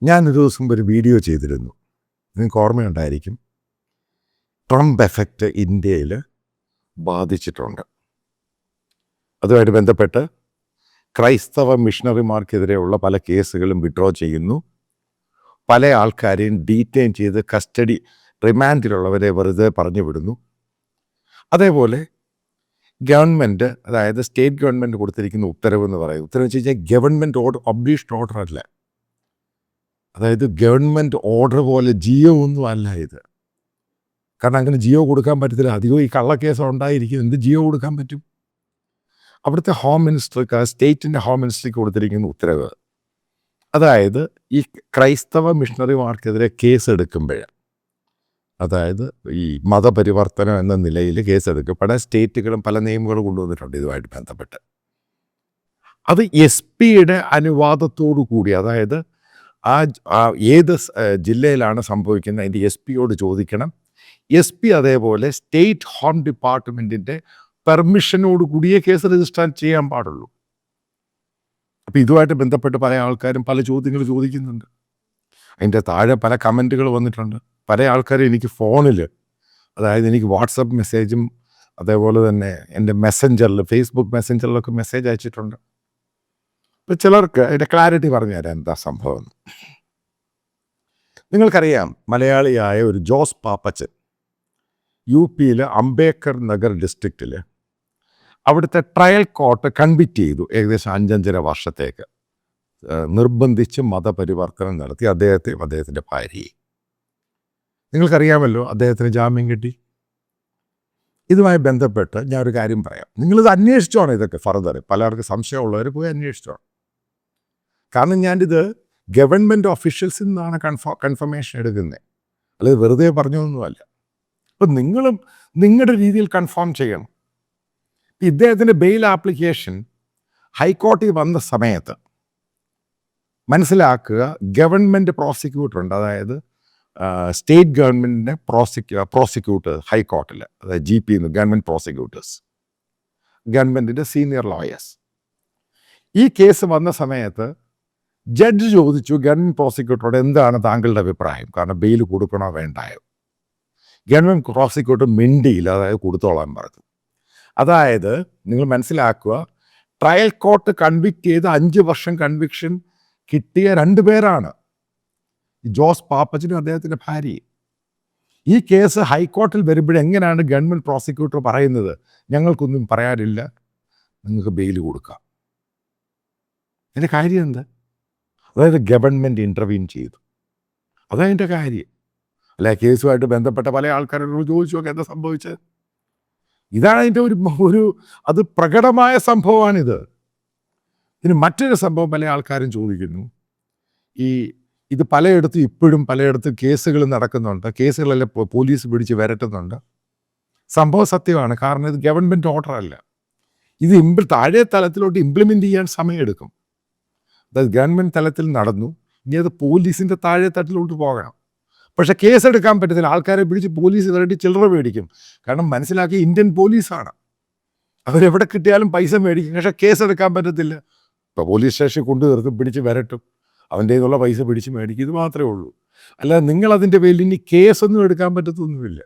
ഞാനൊരു ദിവസം ഒരു വീഡിയോ ചെയ്തിരുന്നു. നിങ്ങൾക്ക് ഓർമ്മയുണ്ടായിരിക്കും. ട്രംപ് എഫക്റ്റ് ഇന്ത്യയിൽ ബാധിച്ചിട്ടുണ്ട്. അതുമായിട്ട് ബന്ധപ്പെട്ട് ക്രൈസ്തവ മിഷണറിമാർക്കെതിരെയുള്ള പല കേസുകളും വിഡ്രോ ചെയ്യുന്നു. പല ആൾക്കാരെയും ഡീറ്റെയിൻ ചെയ്ത് കസ്റ്റഡി റിമാൻഡിലുള്ളവരെ വെറുതെ പറഞ്ഞു വിടുന്നു. അതേപോലെ ഗവൺമെൻറ്, അതായത് സ്റ്റേറ്റ് ഗവൺമെൻറ് കൊടുത്തിരിക്കുന്ന ഉത്തരവെന്ന് പറയുന്നത്, ഉത്തരവ് വെച്ച് കഴിഞ്ഞാൽ ഗവൺമെൻറ് ഓർഡർ, പബ്ലിഷ്ഡ് ഓർഡർ അല്ല. അതായത് ഗവൺമെൻറ് ഓർഡർ പോലെ ജിയോ ഒന്നും അല്ല ഇത്. കാരണം അങ്ങനെ ജിയോ കൊടുക്കാൻ പറ്റത്തില്ല. അധികം ഈ കള്ളക്കേസ് ഉണ്ടായിരിക്കും. എന്ത് ജിയോ കൊടുക്കാൻ പറ്റും? അവിടുത്തെ ഹോം മിനിസ്റ്റർക്ക്, സ്റ്റേറ്റിൻ്റെ ഹോം മിനിസ്റ്റർക്ക് കൊടുത്തിരിക്കുന്ന ഉത്തരവ്, അതായത് ഈ ക്രൈസ്തവ മിഷണറിമാർക്കെതിരെ കേസെടുക്കുമ്പോൾ, അതായത് ഈ മതപരിവർത്തനം എന്ന നിലയിൽ കേസെടുക്കും. പല സ്റ്റേറ്റുകളും പല നിയമങ്ങളും കൊണ്ടുവന്നിട്ടുണ്ട് ഇതുമായിട്ട് ബന്ധപ്പെട്ട്. അത് SP-യുടെ അനുവാദത്തോടു കൂടി, അതായത് ഏത് ജില്ലയിലാണ് സംഭവിക്കുന്നത് അതിൻ്റെ SP-യോട് ചോദിക്കണം. SP അതേപോലെ സ്റ്റേറ്റ് ഹോം ഡിപ്പാർട്ട്മെൻറ്റിൻ്റെ പെർമിഷനോട് കൂടിയേ കേസ് രജിസ്റ്റർ ചെയ്യാൻ പാടുള്ളൂ. അപ്പോൾ ഇതുമായിട്ട് ബന്ധപ്പെട്ട് പല ആൾക്കാരും പല ചോദ്യങ്ങൾ ചോദിക്കുന്നുണ്ട്. അതിൻ്റെ താഴെ പല കമൻറ്റുകൾ വന്നിട്ടുണ്ട്. പല ആൾക്കാരും എനിക്ക് ഫോണിൽ, അതായത് എനിക്ക് വാട്സപ്പ് മെസ്സേജും അതേപോലെ തന്നെ എൻ്റെ മെസ്സഞ്ചറിൽ, ഫേസ്ബുക്ക് മെസ്സഞ്ചറിലൊക്കെ മെസ്സേജ് അയച്ചിട്ടുണ്ട്. ഇപ്പോൾ ചിലർക്ക് അതിൻ്റെ ക്ലാരിറ്റി പറഞ്ഞു തരാം എന്താ സംഭവം. നിങ്ങൾക്കറിയാം, മലയാളിയായ ഒരു ജോസ് പാപ്പച്ചൻ UP-യിൽ അംബേദ്കർ നഗർ ഡിസ്ട്രിക്റ്റിൽ അവിടുത്തെ ട്രയൽ കോർട്ട് കൺവിക്റ്റ് ചെയ്തു. ഏകദേശം 5.5 വർഷത്തേക്ക് നിർബന്ധിച്ച് മതപരിവർത്തനം നടത്തി അദ്ദേഹത്തിൻ്റെ ഭാര്യയെ. നിങ്ങൾക്കറിയാമല്ലോ, അദ്ദേഹത്തിന് ജാമ്യം കിട്ടി. ഇതുമായി ബന്ധപ്പെട്ട് ഞാനൊരു കാര്യം പറയാം. നിങ്ങളിത് അന്വേഷിച്ചോണം. ഇതൊക്കെ ഫർദർ പലർക്ക് സംശയമുള്ളവർ പോയി അന്വേഷിച്ചോണം. കാരണം ഞാനിത് ഗവൺമെൻറ് ഓഫീഷ്യൽസിൽ നിന്നാണ് കൺഫർമേഷൻ എടുക്കുന്നത്, അല്ലാതെ വെറുതെ പറഞ്ഞൊന്നുമല്ല. അപ്പം നിങ്ങളും നിങ്ങളുടെ രീതിയിൽ കൺഫേം ചെയ്യണം. ഇദ്ദേഹത്തിൻ്റെ ബെയിൽ ആപ്ലിക്കേഷൻ ഹൈക്കോടതി വന്ന സമയത്ത് മനസ്സിലാക്കുക, ഗവൺമെൻറ് പ്രോസിക്യൂട്ടർ ഉണ്ട്, അതായത് സ്റ്റേറ്റ് ഗവൺമെൻറ്റിൻ്റെ പ്രോസിക്യൂട്ടർ ഹൈക്കോർട്ടിൽ, അതായത് GP ഗവൺമെൻറ് പ്രോസിക്യൂട്ടേഴ്സ്, ഗവൺമെൻറ്റിൻ്റെ സീനിയർ ലോയേഴ്സ്. ഈ കേസ് വന്ന സമയത്ത് ജഡ്ജ് ചോദിച്ചു ഗവൺമെൻറ് പ്രോസിക്യൂട്ടറോട്, എന്താണ് താങ്കളുടെ അഭിപ്രായം, കാരണം ബെയിൽ കൊടുക്കണോ വേണ്ടായോ? ഗവൺമെൻറ് പ്രോസിക്യൂട്ടർ മിണ്ടിയില്ല, അതായത് കൊടുത്തോളാൻ പറഞ്ഞു. അതായത് നിങ്ങൾ മനസ്സിലാക്കുക, ട്രയൽ കോർട്ട് കൺവിക്റ്റ് ചെയ്ത് 5 വർഷം കൺവിക്ഷൻ കിട്ടിയ 2 പേരാണ്, ജോസ് പാപ്പച്ചനും അദ്ദേഹത്തിൻ്റെ ഭാര്യയും. ഈ കേസ് ഹൈക്കോർട്ടിൽ വരുമ്പോഴെങ്ങനെയാണ് ഗവൺമെൻറ് പ്രോസിക്യൂട്ടർ പറയുന്നത്, ഞങ്ങൾക്കൊന്നും പറയാനില്ല, നിങ്ങൾക്ക് ബെയിൽ കൊടുക്കാം? അതിൻ്റെ കാര്യം എന്താ? അതായത് ഗവൺമെൻറ് ഇൻ്റർവീൻ ചെയ്തു, അതതിൻ്റെ കാര്യം. അല്ല, കേസുമായിട്ട് ബന്ധപ്പെട്ട പല ആൾക്കാരോട് ചോദിച്ചു നോക്കി എന്താ സംഭവിച്ചത്. ഇതാണ് അതിൻ്റെ ഒരു അത് പ്രകടമായ സംഭവമാണിത്. ഇനി മറ്റൊരു സംഭവം പല ആൾക്കാരും ചോദിക്കുന്നു, ഇത് പലയിടത്തും ഇപ്പോഴും പലയിടത്തും കേസുകൾ നടക്കുന്നുണ്ട്, കേസുകളെല്ലാം പോലീസ് പിടിച്ച് വരട്ടുന്നുണ്ട്. സംഭവം സത്യമാണ്. കാരണം ഇത് ഗവൺമെൻറ് ഓർഡർ അല്ല. ഇത് താഴെ തലത്തിലോട്ട് ഇംപ്ലിമെൻ്റ് ചെയ്യാൻ സമയമെടുക്കും. അതായത് ഗവൺമെൻറ് തലത്തിൽ നടന്നു, ഇനി അത് പോലീസിൻ്റെ താഴെ തട്ടിലോട്ട് പോകണം. പക്ഷേ കേസെടുക്കാൻ പറ്റത്തില്ല. ആൾക്കാരെ പിടിച്ച് പോലീസ് വരട്ടി ചില്ലറ മേടിക്കും. കാരണം മനസ്സിലാക്കി, ഇന്ത്യൻ പോലീസാണ്, അവരെവിടെ കിട്ടിയാലും പൈസ മേടിക്കും. പക്ഷേ കേസെടുക്കാൻ പറ്റത്തില്ല. ഇപ്പോൾ പോലീസ് സ്റ്റേഷനിൽ കൊണ്ടു നിർത്തും, പിടിച്ച് വരട്ടും, അവൻ്റെ കയ്യിലുള്ള പൈസ പിടിച്ച് മേടിക്കും. ഇത് മാത്രമേ ഉള്ളൂ. അല്ലാതെ നിങ്ങളതിൻ്റെ പേരിൽ ഇനി കേസൊന്നും എടുക്കാൻ പറ്റത്തൊന്നുമില്ല.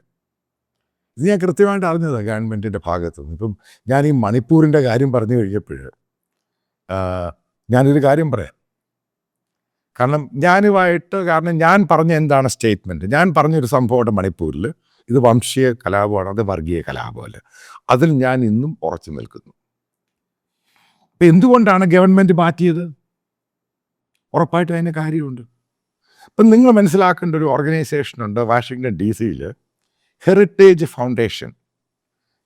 ഇത് ഞാൻ കൃത്യമായിട്ട് അറിഞ്ഞതാണ് ഗവൺമെൻറ്റിൻ്റെ ഭാഗത്തുനിന്ന്. ഇപ്പം ഞാൻ ഈ മണിപ്പൂരിൻ്റെ കാര്യം പറഞ്ഞു കഴിഞ്ഞപ്പോൾ ഞാനൊരു കാര്യം പറയാം. കാരണം ഞാൻ പറഞ്ഞ എന്താണ് സ്റ്റേറ്റ്മെൻറ്റ്, ഞാൻ പറഞ്ഞൊരു സംഭവമുണ്ട് മണിപ്പൂരിൽ, ഇത് വംശീയ കലാപമാണ്, അത് വർഗീയ കലാപമല്ല. അതിൽ ഞാൻ ഇന്നും ഉറച്ചു നിൽക്കുന്നു. അപ്പം എന്തുകൊണ്ടാണ് ഗവൺമെൻറ് മാറ്റിയത്? ഉറപ്പായിട്ടും അതിന് കാര്യമുണ്ട്. ഇപ്പം നിങ്ങൾ മനസ്സിലാക്കേണ്ട ഒരു ഓർഗനൈസേഷനുണ്ട് വാഷിങ്ടൺ DC-യിൽ, ഹെറിറ്റേജ് ഫൗണ്ടേഷൻ.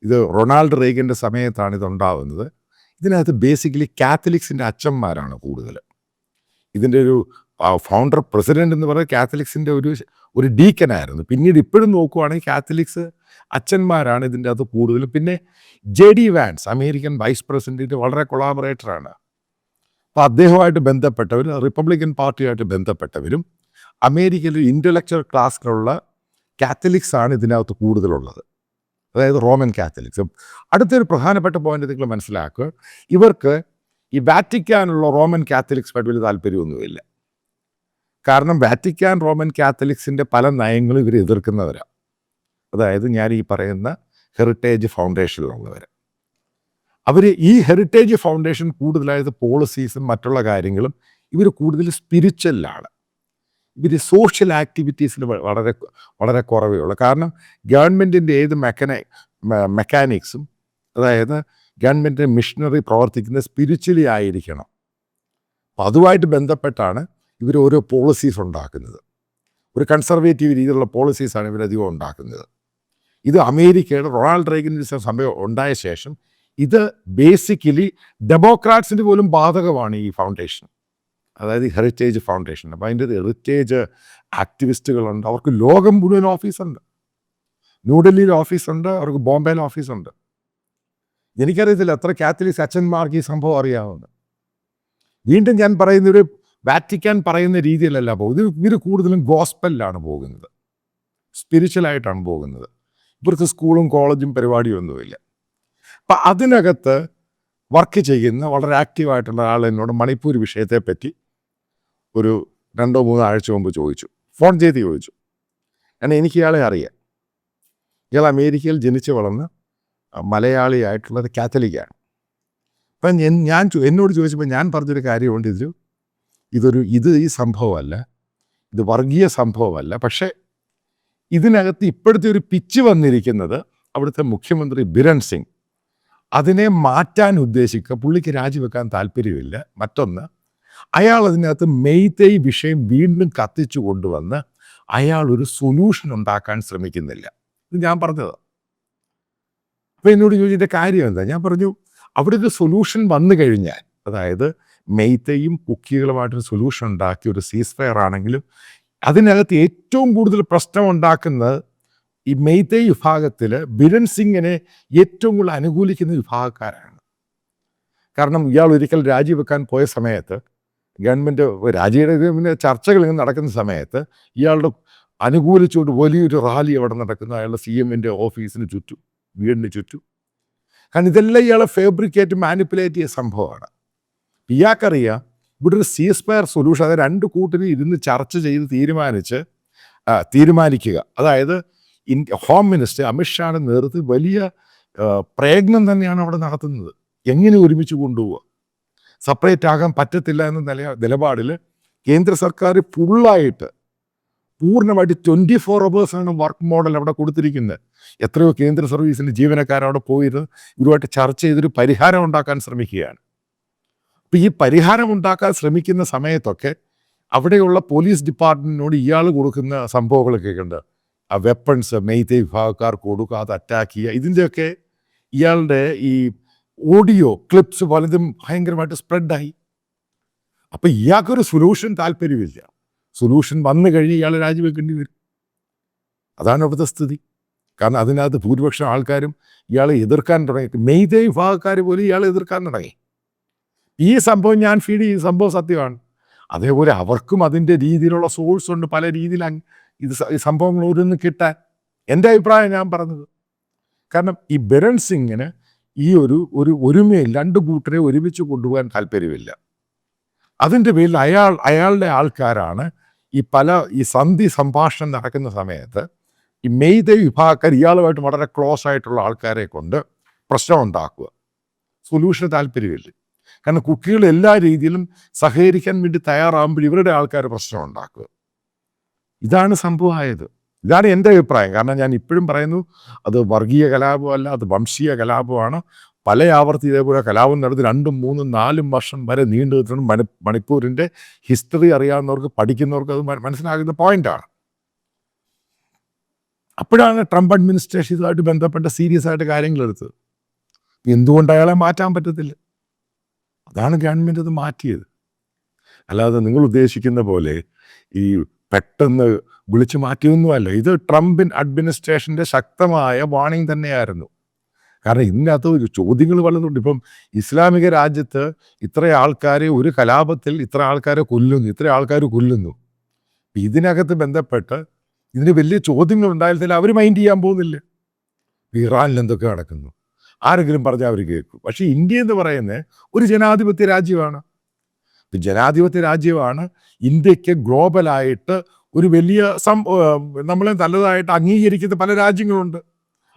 ഇത് റൊണാൾഡ് റീഗൻ്റെ സമയത്താണ് ഇതുണ്ടാകുന്നത്. ഇതിനകത്ത് ബേസിക്കലി കാത്തലിക്സിൻ്റെ അച്ഛന്മാരാണ് കൂടുതൽ. ഇതിൻ്റെ ഒരു ഫൗണ്ടർ പ്രസിഡൻ്റ് എന്ന് പറയുന്നത് കാത്തലിക്സിൻ്റെ ഒരു ഡീക്കനായിരുന്നു. പിന്നീട് ഇപ്പോഴും നോക്കുവാണെങ്കിൽ കാത്തലിക്സ് അച്ഛന്മാരാണ് ഇതിൻ്റെ അത് കൂടുതലും. പിന്നെ JD വാൻസ്, അമേരിക്കൻ വൈസ് പ്രസിഡൻറ്റിൻ്റെ വളരെ കൊളാബറേറ്ററാണ്. അപ്പോൾ അദ്ദേഹവുമായിട്ട് ബന്ധപ്പെട്ടവരും റിപ്പബ്ലിക്കൻ പാർട്ടിയുമായിട്ട് ബന്ധപ്പെട്ടവരും അമേരിക്കയിൽ ഇൻ്റലക്ച്വൽ ക്ലാസ്സിലുള്ള കാത്തലിക്സാണ് ഇതിനകത്ത് കൂടുതലുള്ളത്, അതായത് റോമൻ കാത്തലിക്സ്. അടുത്തൊരു പ്രധാനപ്പെട്ട പോയിന്റ് നിങ്ങൾ മനസ്സിലാക്കുക, ഇവർക്ക് ഈ വാറ്റിക്കാനുള്ള റോമൻ കാത്തലിക്സുമായിട്ട് വലിയ താല്പര്യമൊന്നുമില്ല. കാരണം വാറ്റിക്കാൻ റോമൻ കാത്തലിക്സിൻ്റെ പല നയങ്ങളും ഇവർ എതിർക്കുന്നവരാണ്. അതായത് ഞാൻ ഈ പറയുന്ന ഹെറിറ്റേജ് ഫൗണ്ടേഷനിലുള്ളവർ. അവർ ഈ ഹെറിറ്റേജ് ഫൗണ്ടേഷൻ കൂടുതലായത് പോളിസീസും മറ്റുള്ള കാര്യങ്ങളും ഇവർ കൂടുതൽ സ്പിരിച്വലാണ്. ഇവർ സോഷ്യൽ ആക്ടിവിറ്റീസിൽ വളരെ വളരെ കുറവേ ഉള്ളൂ. കാരണം ഗവൺമെൻറ്റിൻ്റെ ഏത് മെക്കാനിക്സും, അതായത് ഗവൺമെൻറ് മിഷനറി പ്രവർത്തിക്കുന്നത് സ്പിരിച്വലി ആയിരിക്കണം. അപ്പം അതുമായിട്ട് ബന്ധപ്പെട്ടാണ് ഇവർ ഓരോ പോളിസീസ് ഉണ്ടാക്കുന്നത്. ഒരു കൺസർവേറ്റീവ് രീതിയിലുള്ള പോളിസീസാണ് ഇവരധികം ഉണ്ടാക്കുന്നത്. ഇത് അമേരിക്കയുടെ റൊണാൾഡ് റീഗൻ്റെ സമയം ഉണ്ടായ ശേഷം ഇത് ബേസിക്കലി ഡെമോക്രാറ്റ്സിന് പോലും ബാധകമാണ് ഈ ഫൗണ്ടേഷൻ, അതായത് ഈ ഹെറിറ്റേജ് ഫൗണ്ടേഷൻ. അപ്പോൾ അതിൻ്റെ ഹെറിറ്റേജ് ആക്ടിവിസ്റ്റുകളുണ്ട്, അവർക്ക് ലോകം മുഴുവൻ ഓഫീസുണ്ട്. ന്യൂഡൽഹിയിൽ ഓഫീസുണ്ട്, അവർക്ക് ബോംബെയിൽ ഓഫീസുണ്ട്. എനിക്കറിയത്തില്ല എത്ര കാത്തലിക്സ് അച്ഛന്മാർക്ക് ഈ സംഭവം അറിയാവുന്നത്. വീണ്ടും ഞാൻ പറയുന്ന ഒരു വാറ്റിക്കാൻ പറയുന്ന രീതിയിലല്ല പോകുന്നത്. ഇവർ കൂടുതലും ഗോസ്പലിലാണ് പോകുന്നത്, സ്പിരിച്വലായിട്ടാണ് പോകുന്നത്. ഇവർക്ക് സ്കൂളും കോളേജും പരിപാടിയൊന്നുമില്ല. അപ്പം അതിനകത്ത് വർക്ക് ചെയ്യുന്ന വളരെ ആക്റ്റീവായിട്ടുള്ള ആൾ എന്നോട് മണിപ്പൂർ വിഷയത്തെപ്പറ്റി ഒരു 2-3 ആഴ്ച മുമ്പ് ചോദിച്ചു, ഫോൺ ചെയ്ത് ചോദിച്ചു. കാരണം എനിക്ക് ഇയാളെ അറിയാം. ഇയാൾ അമേരിക്കയിൽ ജനിച്ച് വളർന്ന് മലയാളിയായിട്ടുള്ളത് കാത്തലിക്കാണ്. അപ്പം എന്നോട് ചോദിച്ചപ്പോൾ ഞാൻ പറഞ്ഞൊരു കാര്യമുണ്ട്, ഇത് ഈ സംഭവമല്ല, ഇത് വർഗീയ സംഭവമല്ല. പക്ഷേ ഇതിനകത്ത് ഇപ്പോഴത്തെ ഒരു പിച്ച് വന്നിരിക്കുന്നത് അവിടുത്തെ മുഖ്യമന്ത്രി ബിരൺ സിംഗ് അതിനെ മാറ്റാൻ ഉദ്ദേശിക്കുക. പുള്ളിക്ക് രാജിവെക്കാൻ താല്പര്യമില്ല. മറ്റൊന്ന്, അയാൾ അതിനകത്ത് മെയ്തേയ് വിഷയം വീണ്ടും കത്തിച്ചു കൊണ്ടുവന്ന് അയാൾ ഒരു സൊല്യൂഷൻ ഉണ്ടാക്കാൻ ശ്രമിക്കുന്നില്ല. ഇത് ഞാൻ പറഞ്ഞത്. അപ്പോൾ എന്നോട് ചോദിച്ചതിൻ്റെ കാര്യം എന്താ? ഞാൻ പറഞ്ഞു, അവിടെ ഒരു സൊല്യൂഷൻ വന്നു കഴിഞ്ഞാൽ, അതായത് മെയ്തേയും കുക്കികളുമായിട്ടൊരു സൊല്യൂഷൻ ഉണ്ടാക്കി ഒരു സീസ് ഫയർ ആണെങ്കിലും അതിനകത്ത് ഏറ്റവും കൂടുതൽ പ്രശ്നം ഉണ്ടാക്കുന്നത് ഈ മെയ്തേയ് വിഭാഗത്തിൽ ബിരൺ സിംഗിനെ ഏറ്റവും കൂടുതൽ അനുകൂലിക്കുന്ന വിഭാഗക്കാരാണ്. കാരണം ഇയാൾ ഒരിക്കൽ രാജിവെക്കാൻ പോയ സമയത്ത് ഗവൺമെൻറ് രാജിയുടെ ചർച്ചകൾ ഇങ്ങനെ നടക്കുന്ന സമയത്ത് ഇയാളുടെ അനുകൂലിച്ചുകൊണ്ട് വലിയൊരു റാലി അവിടെ നടക്കുന്നു, അയാളുടെ CMൻ്റെ ഓഫീസിന് ചുറ്റും, വീടിന് ചുറ്റും. കാരണം ഇതെല്ലാം ഇയാളെ ഫാബ്രിക്കേറ്റ് മാനിപ്പുലേറ്റ് ചെയ്ത സംഭവമാണ്. ഇയാൾക്കറിയാം ഇവിടെ ഒരു സീസ് ഫയർ സൊല്യൂഷൻ, അതായത് 2 കൂട്ടരും ഇരുന്ന് ചർച്ച ചെയ്ത് തീരുമാനിക്കുക. അതായത് ഹോം മിനിസ്റ്റർ അമിത്ഷായുടെ നേതൃത്വത്തിൽ വലിയ പ്രയത്നം തന്നെയാണ് അവിടെ നടത്തുന്നത്. എങ്ങനെ ഒരുമിച്ച് കൊണ്ടുപോവുക, സെപ്പറേറ്റ് ആകാൻ പറ്റത്തില്ല എന്ന നിലപാടിൽ കേന്ദ്ര സർക്കാർ പൂർണ്ണമായിട്ട് 24 അവേഴ്സാണ് വർക്ക് മോഡൽ അവിടെ കൊടുത്തിരിക്കുന്നത്. എത്രയോ കേന്ദ്ര സർവീസിൻ്റെ ജീവനക്കാരവിടെ പോയിരുന്ന് ഇവരുമായിട്ട് ചർച്ച ചെയ്തൊരു പരിഹാരം ഉണ്ടാക്കാൻ ശ്രമിക്കുകയാണ്. അപ്പോൾ ഈ പരിഹാരം ഉണ്ടാക്കാൻ ശ്രമിക്കുന്ന സമയത്തൊക്കെ അവിടെയുള്ള പോലീസ് ഡിപ്പാർട്ട്മെൻറ്റിനോട് ഇയാൾ കൊടുക്കുന്ന സംഭവങ്ങളൊക്കെ ഉണ്ട്. ആ വെപ്പൺസ് മെയ്തേയ് വിഭാഗക്കാർക്ക് കൊടുക്കുക, അത് അറ്റാക്ക് ചെയ്യുക. ഇതിൻ്റെയൊക്കെ ഇയാളുടെ ഈ ഓഡിയോ ക്ലിപ്സ് പലതും ഭയങ്കരമായിട്ട് സ്പ്രെഡായി. അപ്പം ഇയാൾക്കൊരു സൊല്യൂഷൻ താല്പര്യമില്ല. സൊല്യൂഷൻ വന്നു കഴിഞ്ഞ് ഇയാൾ രാജിവെക്കേണ്ടി വരും. അതാണ് അവിടുത്തെ സ്ഥിതി. കാരണം അതിനകത്ത് ഭൂരിപക്ഷം ആൾക്കാരും ഇയാളെ എതിർക്കാൻ തുടങ്ങി. മെയ്തേയ് വിഭാഗക്കാർ പോലും ഇയാളെ എതിർക്കാൻ തുടങ്ങി. ഈ സംഭവം ഞാൻ ഫീഡ് ചെയ്ത സംഭവം സത്യമാണ്. അതേപോലെ അവർക്കും അതിൻ്റെ രീതിയിലുള്ള സോഴ്സ് ഉണ്ട്, പല രീതിയിൽ ഇത് സംഭവങ്ങൾ ഓരോന്ന് കിട്ടാൻ. എൻ്റെ അഭിപ്രായം ഞാൻ പറഞ്ഞത്. കാരണം ഈ ബിരൺ സിംഗിന് ഈ ഒരുമയിൽ 2 കൂട്ടരെ ഒരുമിച്ച് കൊണ്ടുപോകാൻ താല്പര്യമില്ല. അതിൻ്റെ പേരിൽ അയാളുടെ ആൾക്കാരാണ് ഈ സന്ധി സംഭാഷണം നടക്കുന്ന സമയത്ത് ഈ മെയ്തേയ് വിഭാഗക്കാർ ഇയാളുമായിട്ട് വളരെ ക്ലോസ് ആയിട്ടുള്ള ആൾക്കാരെ കൊണ്ട് പ്രശ്നം ഉണ്ടാക്കുക. സൊല്യൂഷന് താല്പര്യമില്ല. കാരണം കുക്കികൾ എല്ലാ രീതിയിലും സഹകരിക്കാൻ വേണ്ടി തയ്യാറാകുമ്പോൾ ഇവരുടെ ആൾക്കാർ പ്രശ്നം ഉണ്ടാക്കുക. ഇതാണ് സംഭവമായത്. ഇതാണ് എൻ്റെ അഭിപ്രായം. കാരണം ഞാൻ ഇപ്പോഴും പറയുന്നു, അത് വർഗീയ കലാപമല്ല, അത് വംശീയ കലാപമാണ്. പല ആവർത്തി ഇതേപോലെ കലാപം നടന്ന് 2, 3, 4 വർഷം വരെ നീണ്ടു നിൽക്കുന്ന മണിപ്പൂരിൻ്റെ ഹിസ്റ്ററി അറിയാവുന്നവർക്ക്, പഠിക്കുന്നവർക്ക് അത് മനസ്സിലാകുന്ന പോയിന്റാണ്. അപ്പോഴാണ് ട്രംപ് അഡ്മിനിസ്ട്രേഷൻ ഇതുമായിട്ട് ബന്ധപ്പെട്ട സീരിയസ് ആയിട്ട് കാര്യങ്ങൾ എടുത്തത്. എന്തുകൊണ്ട് അയാളെ മാറ്റാൻ പറ്റത്തില്ല? അതാണ് ഗവൺമെൻറ് അത് മാറ്റിയത്. അല്ലാതെ നിങ്ങൾ ഉദ്ദേശിക്കുന്ന പോലെ ഈ പെട്ടെന്ന് വിളിച്ചു മാറ്റിയൊന്നുമല്ല. ഇത് ട്രംപ് അഡ്മിനിസ്ട്രേഷൻ്റെ ശക്തമായ വാണിംഗ് തന്നെയായിരുന്നു. കാരണം ഇതിനകത്ത് ചോദ്യങ്ങൾ പലതുണ്ട്. ഇപ്പം ഇസ്ലാമിക രാജ്യത്ത് ഇത്ര ആൾക്കാരെ ഒരു കലാപത്തിൽ ഇത്ര ആൾക്കാരെ കൊല്ലുന്നു, ഇത്ര ആൾക്കാർ കൊല്ലുന്നു. ഇതിനകത്ത് ബന്ധപ്പെട്ട് ഇതിന് വലിയ ചോദ്യങ്ങൾ ഉണ്ടായിരുന്നില്ല. അവർ മൈൻഡ് ചെയ്യാൻ പോകുന്നില്ല. ഇറാനിൽ എന്തൊക്കെ നടക്കുന്നു, ആരെങ്കിലും പറഞ്ഞാൽ അവർ കേൾക്കും. പക്ഷേ ഇന്ത്യ എന്ന് പറയുന്നത് ഒരു ജനാധിപത്യ രാജ്യമാണ്. ജനാധിപത്യ രാജ്യമാണ്. ഇന്ത്യക്ക് ഗ്ലോബലായിട്ട് ഒരു വലിയ നമ്മളെ നല്ലതായിട്ട് അംഗീകരിക്കുന്ന പല രാജ്യങ്ങളുണ്ട്.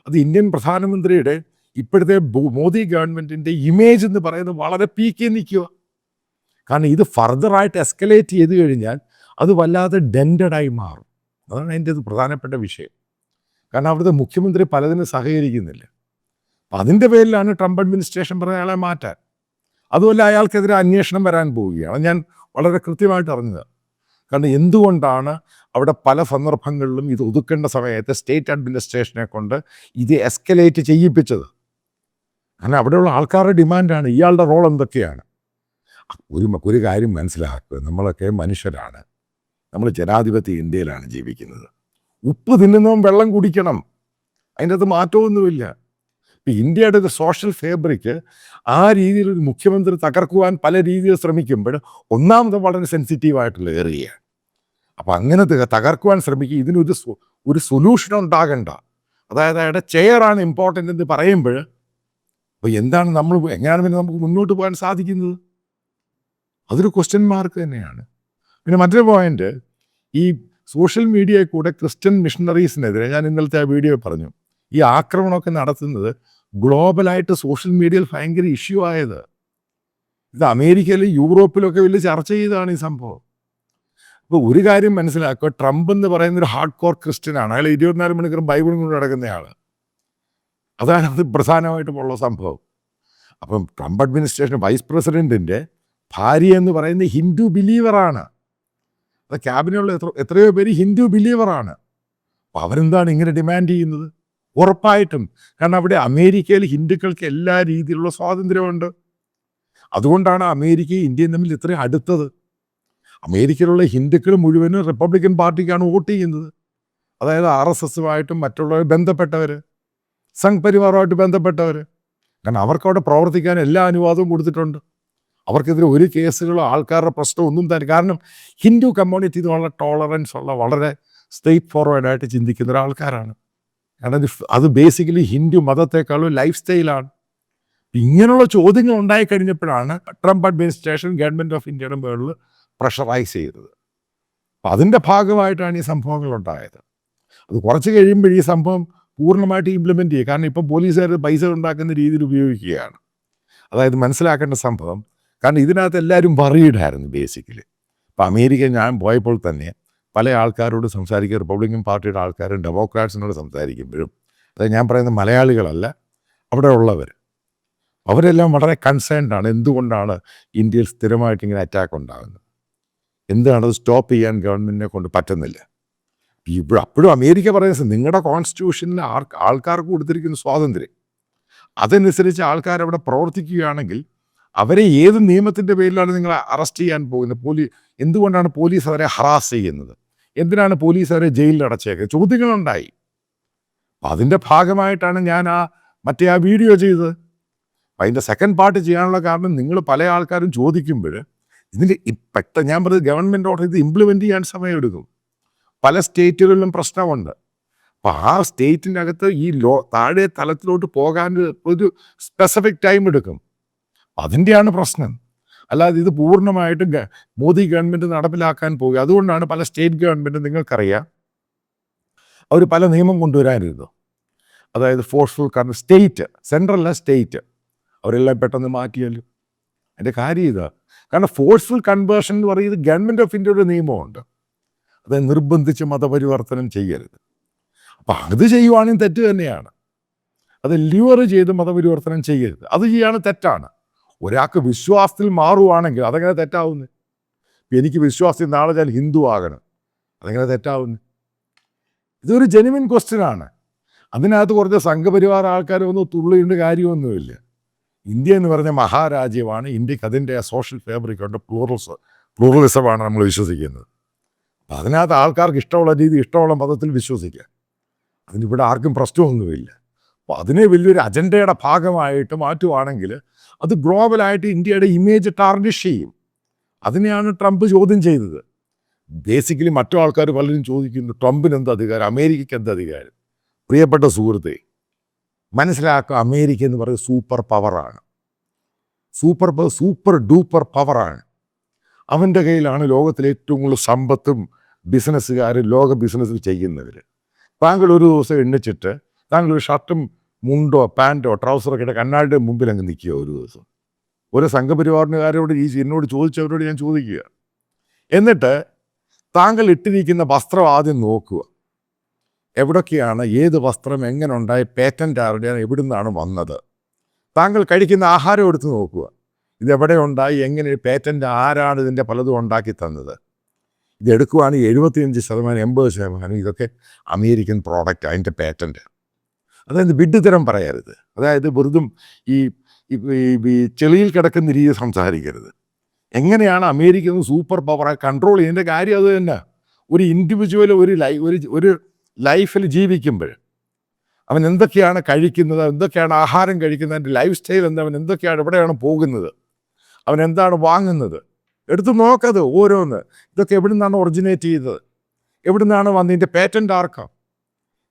അത് ഇന്ത്യൻ പ്രധാനമന്ത്രിയുടെ ഇപ്പോഴത്തെ മോദി ഗവൺമെൻറ്റിൻ്റെ ഇമേജ് എന്ന് പറയുന്നത് വളരെ പീക്കിൽ നിൽക്കുക. കാരണം ഇത് ഫർദറായിട്ട് എസ്കലേറ്റ് ചെയ്ത് കഴിഞ്ഞാൽ അത് വല്ലാതെ ഡെൻഡഡായി മാറും. അതാണ് അതിൻ്റെ ഒരു പ്രധാനപ്പെട്ട വിഷയം. കാരണം അവിടുത്തെ മുഖ്യമന്ത്രി പലതിനും സഹകരിക്കുന്നില്ല. അപ്പം അതിൻ്റെ പേരിലാണ് ട്രംപ് അഡ്മിനിസ്ട്രേഷൻ പറഞ്ഞ അയാളെ മാറ്റാൻ. അതുമല്ല, അയാൾക്കെതിരെ അന്വേഷണം വരാൻ പോവുകയാണ്. ഞാൻ വളരെ കൃത്യമായിട്ട് അറിഞ്ഞത്. കാരണം എന്തുകൊണ്ടാണ് അവിടെ പല സന്ദർഭങ്ങളിലും ഇത് ഒതുക്കേണ്ട സമയത്ത് സ്റ്റേറ്റ് അഡ്മിനിസ്ട്രേഷനെ കൊണ്ട് ഇത് എസ്കലേറ്റ് ചെയ്യിപ്പിച്ചത്? കാരണം അവിടെയുള്ള ആൾക്കാരുടെ ഡിമാൻഡാണ്. ഇയാളുടെ റോൾ എന്തൊക്കെയാണ്? ഒരു കാര്യം മനസ്സിലാക്കുക, നമ്മളൊക്കെ മനുഷ്യരാണ്. നമ്മൾ ജനാധിപത്യ ഇന്ത്യയിലാണ് ജീവിക്കുന്നത്. ഉപ്പ് തിന്നുന്നവൻ വെള്ളം കുടിക്കണം, അതിൻ്റെ അത് മാറ്റമൊന്നുമില്ല. ഇപ്പം ഇന്ത്യയുടെ ഒരു സോഷ്യൽ ഫാബ്രിക് ആ രീതിയിൽ ഒരു മുഖ്യമന്ത്രി തകർക്കുവാൻ പല രീതിയിൽ ശ്രമിക്കുമ്പോൾ ഒന്നാമത് വളരെ സെൻസിറ്റീവായിട്ടുള്ള ഏറിയയാണ്. അപ്പം അങ്ങനെ തകർക്കുവാൻ ശ്രമിക്കുക. ഇതിനൊരു സൊല്യൂഷൻ ഉണ്ടാകണ്ട. അതായത് അയാളുടെ ചെയറാണ് ഇമ്പോർട്ടൻ്റ് എന്ന് പറയുമ്പോൾ അപ്പോൾ എന്താണ് എങ്ങനെയാണ് പിന്നെ നമുക്ക് മുന്നോട്ട് പോകാൻ സാധിക്കുന്നത്? അതൊരു ക്വസ്റ്റ്യൻ മാർക്ക് തന്നെയാണ്. പിന്നെ മറ്റൊരു പോയിന്റ്, ഈ സോഷ്യൽ മീഡിയയിൽ കൂടെ ക്രിസ്ത്യൻ മിഷണറീസിനെതിരെ ഞാൻ ഇന്നലത്തെ ആ വീഡിയോ പറഞ്ഞു, ഈ ആക്രമണമൊക്കെ നടത്തുന്നത് ഗ്ലോബലായിട്ട് സോഷ്യൽ മീഡിയയിൽ ഭയങ്കര ഇഷ്യൂ ആയത്. ഇത് അമേരിക്കയിലും യൂറോപ്പിലൊക്കെ വലിയ ചർച്ച ചെയ്തതാണ് ഈ സംഭവം. അപ്പോൾ ഒരു കാര്യം മനസ്സിലാക്കുക, ട്രംപ് എന്ന് പറയുന്ന ഒരു ഹാർഡ് കോർ ക്രിസ്ത്യനാണ്. അയാൾ 24 മണിക്കൂർ ബൈബിളും കൊണ്ട് നടക്കുന്നയാൾ. അതാണ് അത് പ്രധാനമായിട്ടുമുള്ള സംഭവം. അപ്പം ട്രംപ് അഡ്മിനിസ്ട്രേഷൻ വൈസ് പ്രസിഡൻറ്റിൻ്റെ ഭാര്യ എന്ന് പറയുന്നത് ഹിന്ദു ബിലീവറാണ്. അത് ക്യാബിനുള്ള എത്രയോ പേര് ഹിന്ദു ബിലീവറാണ്. അപ്പോൾ അവരെന്താണ് ഇങ്ങനെ ഡിമാൻഡ് ചെയ്യുന്നത്? ഉറപ്പായിട്ടും. കാരണം അവിടെ അമേരിക്കയിൽ ഹിന്ദുക്കൾക്ക് എല്ലാ രീതിയിലുള്ള സ്വാതന്ത്ര്യമുണ്ട്. അതുകൊണ്ടാണ് അമേരിക്കയും ഇന്ത്യയും തമ്മിൽ ഇത്രയും അടുത്തത്. അമേരിക്കയിലുള്ള ഹിന്ദുക്കൾ മുഴുവനും റിപ്പബ്ലിക്കൻ പാർട്ടിക്കാണ് വോട്ട് ചെയ്യുന്നത്. അതായത് RSSുമായിട്ടും മറ്റുള്ളവർ ബന്ധപ്പെട്ടവർ, സംഘ് പരിവാറുമായിട്ട് ബന്ധപ്പെട്ടവർ. കാരണം അവർക്കവിടെ പ്രവർത്തിക്കാൻ എല്ലാ അനുവാദവും കൊടുത്തിട്ടുണ്ട്. അവർക്കെതിരെ ഒരു കേസുകളോ ആൾക്കാരുടെ പ്രശ്നം ഒന്നും തന്നെ. കാരണം ഹിന്ദു കമ്മ്യൂണിറ്റി എന്നുള്ള ടോളറൻസ് ഉള്ള വളരെ സ്ട്രെയിറ്റ് ഫോർവേഡായിട്ട് ചിന്തിക്കുന്ന ഒരാൾക്കാരാണ്. കാരണം അത് ബേസിക്കലി ഹിന്ദു മതത്തെക്കാളും ലൈഫ് സ്റ്റൈലാണ്. ഇങ്ങനെയുള്ള ചോദ്യങ്ങൾ ഉണ്ടായിക്കഴിഞ്ഞപ്പോഴാണ് ട്രംപ് അഡ്മിനിസ്ട്രേഷൻ ഗവൺമെൻറ് ഓഫ് ഇന്ത്യയുടെ മുകളിൽ പ്രഷറൈസ് ചെയ്തത്. അപ്പം അതിൻ്റെ ഭാഗമായിട്ടാണ് ഈ സംഭവങ്ങൾ ഉണ്ടായത്. അത് കുറച്ച് കഴിയുമ്പോൾ ഈ സംഭവം പൂർണ്ണമായിട്ട് ഇംപ്ലിമെൻ്റ് ചെയ്യുക. കാരണം ഇപ്പം പോലീസുകാർ പൈസ ഉണ്ടാക്കുന്ന രീതിയിൽ ഉപയോഗിക്കുകയാണ്. അതായത് മനസ്സിലാക്കേണ്ട സംഭവം, കാരണം ഇതിനകത്ത് എല്ലാവരും വറീഡായിരുന്നു ബേസിക്കലി. ഇപ്പം അമേരിക്ക ഞാൻ പോയപ്പോൾ തന്നെ പല ആൾക്കാരോട് സംസാരിക്കുക, റിപ്പബ്ലിക്കൻ പാർട്ടിയുടെ ആൾക്കാരും ഡെമോക്രാറ്റ്സിനോട് സംസാരിക്കുമ്പോഴും, അതായത് ഞാൻ പറയുന്ന മലയാളികളല്ല, അവിടെ ഉള്ളവർ, അവരെല്ലാം വളരെ കൺസേൺഡാണ്. എന്തുകൊണ്ടാണ് ഇന്ത്യയിൽ സ്ഥിരമായിട്ട് ഇങ്ങനെ അറ്റാക്ക് ഉണ്ടാകുന്നത്? എന്താണത് സ്റ്റോപ്പ് ചെയ്യാൻ ഗവൺമെൻറ്റിനെ കൊണ്ട് പറ്റുന്നില്ല? അപ്പോഴും അമേരിക്ക പറയുന്നത് നിങ്ങളുടെ കോൺസ്റ്റിറ്റ്യൂഷനിൽ ആൾക്കാർക്ക് കൊടുത്തിരിക്കുന്ന സ്വാതന്ത്ര്യം, അതനുസരിച്ച് ആൾക്കാരവിടെ പ്രവർത്തിക്കുകയാണെങ്കിൽ അവരെ ഏത് നിയമത്തിൻ്റെ പേരിലാണ് നിങ്ങൾ അറസ്റ്റ് ചെയ്യാൻ പോകുന്നത്? എന്തുകൊണ്ടാണ് പോലീസ് അവരെ ഹറാസ് ചെയ്യുന്നത്? എന്തിനാണ് പോലീസ് അവരെ ജയിലിൽ അടച്ചേക്കുന്നത്? ചോദ്യങ്ങളുണ്ടായി. അപ്പം അതിൻ്റെ ഭാഗമായിട്ടാണ് ഞാൻ മറ്റേ വീഡിയോ ചെയ്തത്. അപ്പം അതിൻ്റെ സെക്കൻഡ് പാർട്ട് ചെയ്യാനുള്ള കാരണം, നിങ്ങൾ പല ആൾക്കാരും ചോദിക്കുമ്പോൾ ഇതിൻ്റെ ഞാൻ പറഞ്ഞത് ഗവൺമെൻറ് ഓർഡർ ഇത് ഇംപ്ലിമെൻ്റ് ചെയ്യാൻ സമയമെടുക്കും. പല സ്റ്റേറ്റുകളിലും പ്രശ്നമുണ്ട്. അപ്പോൾ ആ സ്റ്റേറ്റിൻ്റെ അകത്ത് ഈ താഴെ തലത്തിലോട്ട് പോകാൻ ഒരു സ്പെസിഫിക് ടൈം എടുക്കും. അതിൻ്റെയാണ് പ്രശ്നം. അല്ലാതെ ഇത് പൂർണ്ണമായിട്ടും മോദി ഗവൺമെൻറ് നടപ്പിലാക്കാൻ പോകുക. അതുകൊണ്ടാണ് പല സ്റ്റേറ്റ് ഗവൺമെൻറ്, നിങ്ങൾക്കറിയാം, അവർ പല നിയമം കൊണ്ടുവരാനിരുന്നു. അതായത് ഫോഴ്സ്ഫുൾ സ്റ്റേറ്റ്, സെൻട്രലല്ല സ്റ്റേറ്റ്, അവരെല്ലാം പെട്ടെന്ന് മാറ്റിയല്ലോ. അതിൻ്റെ കാര്യം ഇതാ. കാരണം ഫോഴ്സ്ഫുൾ കൺവേർഷൻ എന്ന് പറയുന്നത് ഗവൺമെൻറ് ഓഫ് ഇന്ത്യയുടെ നിയമമുണ്ട്. അത് നിർബന്ധിച്ച് മതപരിവർത്തനം ചെയ്യരുത്. അപ്പം അത് ചെയ്യുവാണെങ്കിൽ തെറ്റ് തന്നെയാണ്. അത് ലിവർ ചെയ്ത് മതപരിവർത്തനം ചെയ്യരുത്, അത് ചെയ്യാണ് തെറ്റാണ്. ഒരാൾക്ക് വിശ്വാസത്തിൽ മാറുവാണെങ്കിൽ അതെങ്ങനെ തെറ്റാവുന്നത്? എനിക്ക് വിശ്വാസത്തിൽ നാളെ ഞാൻ ഹിന്ദു ആകണം, അതെങ്ങനെ തെറ്റാവുന്നത്? ഇതൊരു ജെനുവിൻ ക്വസ്റ്റ്യനാണ്. അതിനകത്ത് കുറച്ച് സംഘപരിവാർ ആൾക്കാരൊന്നും തുള്ളിയുടെ കാര്യമൊന്നുമില്ല. ഇന്ത്യ എന്ന് പറഞ്ഞ മഹാരാജ്യമാണ്. ഇന്ത്യക്ക് അതിൻ്റെ സോഷ്യൽ ഫാബ്രിക് ഉണ്ട്, പ്ലൂറലിസമാണ് നമ്മൾ വിശ്വസിക്കുന്നത്. അപ്പം അതിനകത്ത് ആൾക്കാർക്ക് ഇഷ്ടമുള്ള രീതി, ഇഷ്ടമുള്ള മതത്തിൽ വിശ്വസിക്കുക, അതിനിവിടെ ആർക്കും പ്രശ്നമൊന്നുമില്ല. അപ്പോൾ അതിനെ വലിയൊരു അജണ്ടയുടെ ഭാഗമായിട്ട് മാറ്റുവാണെങ്കിൽ അത് ഗ്ലോബലായിട്ട് ഇന്ത്യയുടെ ഇമേജ് ടാർണിഷ് ചെയ്യും. അതിനെയാണ് ട്രംപ് ചോദ്യം ചെയ്തത്. ബേസിക്കലി മറ്റു ആൾക്കാർ പലരും ചോദിക്കുന്നു, ട്രംപിന് എന്ത് അധികാരം, അമേരിക്കയ്ക്ക് എന്ത് അധികാരം? പ്രിയപ്പെട്ട സുഹൃത്തെ, മനസ്സിലാക്കുക, അമേരിക്ക എന്ന് പറയുന്നത് സൂപ്പർ പവറാണ്. സൂപ്പർ ഡൂപ്പർ പവറാണ്. അവൻ്റെ കയ്യിലാണ് ലോകത്തിലെ ഏറ്റവും കൂടുതൽ സമ്പത്തും ബിസിനസ്സുകാർ ലോക ബിസിനസ്സിൽ ചെയ്യുന്നവർ. താങ്കൾ ഒരു ദിവസം എണ്ണിച്ചിട്ട് താങ്കൾ ഒരു ഷർട്ടും മുണ്ടോ പാൻറ്റോ ട്രൗസറൊക്കെ ഇട്ട് കണ്ണാടിയുടെ മുമ്പിൽ അങ്ങ് നിൽക്കുക ഒരു ദിവസം. ഒരു സംഘപരിവാറിനുകാരോട് എന്നോട് ചോദിച്ചവരോട് ഞാൻ ചോദിക്കുക, എന്നിട്ട് താങ്കൾ ഇട്ടിരിക്കുന്ന വസ്ത്രം ആദ്യം നോക്കുക. എവിടൊക്കെയാണ്, ഏത് വസ്ത്രം എങ്ങനെ ഉണ്ടായി, പേറ്റൻ്റ് ആരുടെയാണ്, എവിടെ നിന്നാണ് വന്നത്. താങ്കൾ കഴിക്കുന്ന ആഹാരം എടുത്ത് നോക്കുക. ഇതെവിടെ ഉണ്ടായി, എങ്ങനെ, പേറ്റൻ്റ് ആരാണ് ഇതിൻ്റെ പലതും ഉണ്ടാക്കി തന്നത്. ഇതെടുക്കുകയാണെങ്കിൽ 75% 80% ഇതൊക്കെ അമേരിക്കൻ പ്രോഡക്റ്റ്, അതിൻ്റെ പേറ്റൻ്റ്. അതായത് വിഡ്ഢിത്തരം പറയരുത്. അതായത് വെറുതും ഈ ചെളിയിൽ കിടക്കുന്ന രീതി സംസാരിക്കരുത്. എങ്ങനെയാണ് അമേരിക്ക സൂപ്പർ പവറായി കൺട്രോൾ ചെയ്യുന്നതിൻ്റെ കാര്യം അത് തന്നെ. ഒരു ഇൻഡിവിജ്വൽ ഒരു ലൈഫിൽ ജീവിക്കുമ്പോൾ അവൻ എന്തൊക്കെയാണ് കഴിക്കുന്നത്, എന്തൊക്കെയാണ് ആഹാരം കഴിക്കുന്നത്, അതിൻ്റെ ലൈഫ് സ്റ്റൈൽ എന്താ, അവൻ എന്തൊക്കെയാണ്, എവിടെയാണ് പോകുന്നത്, അവൻ എന്താണ് വാങ്ങുന്നത്, എടുത്ത് നോക്കത് ഓരോന്ന്. ഇതൊക്കെ എവിടെ നിന്നാണ് ഒറിജിനേറ്റ് ചെയ്തത്, എവിടെ നിന്നാണ് വന്നതിൻ്റെ പേറ്റൻ്റ് ആർക്കാം,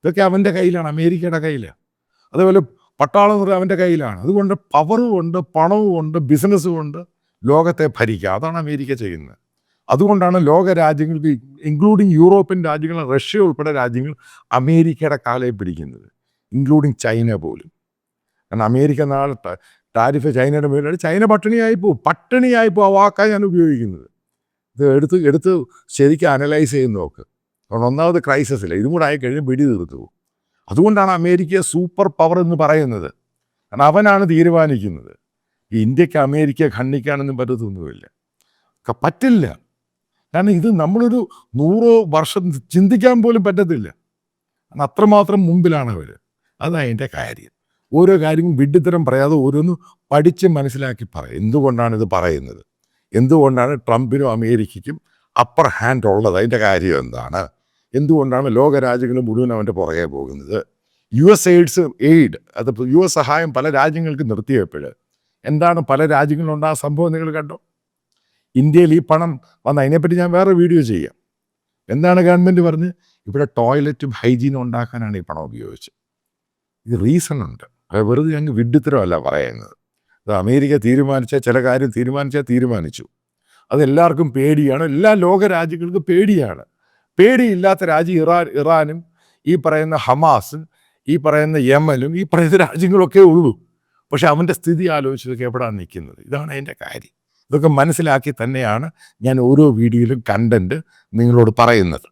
ഇതൊക്കെ അവൻ്റെ കയ്യിലാണ്, അമേരിക്കയുടെ കയ്യിലാണ്. അതേപോലെ പട്ടാളം എന്ന് പറയുന്നത് അവൻ്റെ കയ്യിലാണ്. അതുകൊണ്ട് പവറും ഉണ്ട്, പണവും ഉണ്ട്, ബിസിനസ്സും ഉണ്ട്, ലോകത്തെ ഭരിക്കുക. അതാണ് അമേരിക്ക ചെയ്യുന്നത്. അതുകൊണ്ടാണ് ലോക രാജ്യങ്ങൾക്ക്, ഇൻക്ലൂഡിങ് യൂറോപ്യൻ രാജ്യങ്ങൾ, റഷ്യ ഉൾപ്പെടെ രാജ്യങ്ങൾ അമേരിക്കയുടെ കാലയെ പിടിക്കുന്നത്, ഇൻക്ലൂഡിങ് ചൈന പോലും. കാരണം അമേരിക്ക നാളെ ടാരിഫ് ചൈനയുടെ മേലാണ്, ചൈന പട്ടിണിയായിപ്പോൾ ആ വാക്കാണ് ഞാൻ ഉപയോഗിക്കുന്നത്. ഇത് എടുത്ത് ശരിക്കും അനലൈസ് ചെയ്ത് നോക്ക്. കാരണം ഒന്നാമത് ക്രൈസിസില്ല, ഇതും കൂടെ ആയി കഴിഞ്ഞ് പിടി തീർത്തു. അതുകൊണ്ടാണ് അമേരിക്ക സൂപ്പർ പവർ എന്ന് പറയുന്നത്. കാരണം അവനാണ് തീരുമാനിക്കുന്നത്. ഈ ഇന്ത്യക്ക് അമേരിക്ക ഖണ്ഡിക്കാനൊന്നും പറ്റത്തൊന്നുമില്ല, പറ്റില്ല. കാരണം ഇത് നമ്മളൊരു 100 വർഷം ചിന്തിക്കാൻ പോലും പറ്റത്തില്ല. കാരണം അത്രമാത്രം മുമ്പിലാണ് അവർ. അതാണ് അതിൻ്റെ കാര്യം. ഓരോ കാര്യവും വിഡ്ഢിത്തരം പറയാതെ ഓരോന്ന് പഠിച്ച് മനസ്സിലാക്കി പറയും. എന്തുകൊണ്ടാണ് ഇത് പറയുന്നത്, എന്തുകൊണ്ടാണ് ട്രംപിനും അമേരിക്കയ്ക്കും അപ്പർ ഹാൻഡ് ഉള്ളത്, അതിൻ്റെ കാര്യം എന്താണ്, എന്തുകൊണ്ടാണ് ലോകരാജ്യങ്ങൾ മുഴുവൻ അവൻ്റെ പുറകെ പോകുന്നത്. എയ്ഡ് അത് US സഹായം പല രാജ്യങ്ങൾക്ക് നിർത്തിയപ്പോൾ എന്താണ് പല രാജ്യങ്ങളുണ്ട് ആ സംഭവം നിങ്ങൾ കണ്ടോ. ഇന്ത്യയിൽ ഈ പണം വന്ന് അതിനെപ്പറ്റി ഞാൻ വേറെ വീഡിയോ ചെയ്യാം. എന്താണ് ഗവൺമെൻറ് പറഞ്ഞ്, ഇവിടെ ടോയ്ലറ്റും ഹൈജീനും ഉണ്ടാക്കാനാണ് ഈ പണം ഉപയോഗിച്ചത്. ഇത് റീസൺ ഉണ്ട്. അത് വെറുതെ ഞങ്ങൾ വിഡ്ഢിത്തരമല്ല പറയുന്നത്. അത് അമേരിക്ക തീരുമാനിച്ചാൽ ചില കാര്യം തീരുമാനിച്ചു. അതെല്ലാവർക്കും പേടിയാണ്, എല്ലാ ലോക രാജ്യങ്ങൾക്കും പേടിയാണ്. പേടിയില്ലാത്ത രാജ്യം ഇറാനും ഈ പറയുന്ന ഹമാസും ഈ പറയുന്ന യമനും ഈ പറയുന്ന രാജ്യങ്ങളൊക്കെ ഉള്ളൂ. പക്ഷെ അവൻ്റെ സ്ഥിതി ആലോചിച്ചതൊക്കെ എവിടെയാണ് നിൽക്കുന്നത്. ഇതാണ് അതിൻ്റെ കാര്യം. ഇതൊക്കെ മനസ്സിലാക്കി തന്നെയാണ് ഞാൻ ഓരോ വീഡിയോയിലും കണ്ടൻറ്റ് നിങ്ങളോട് പറയുന്നത്.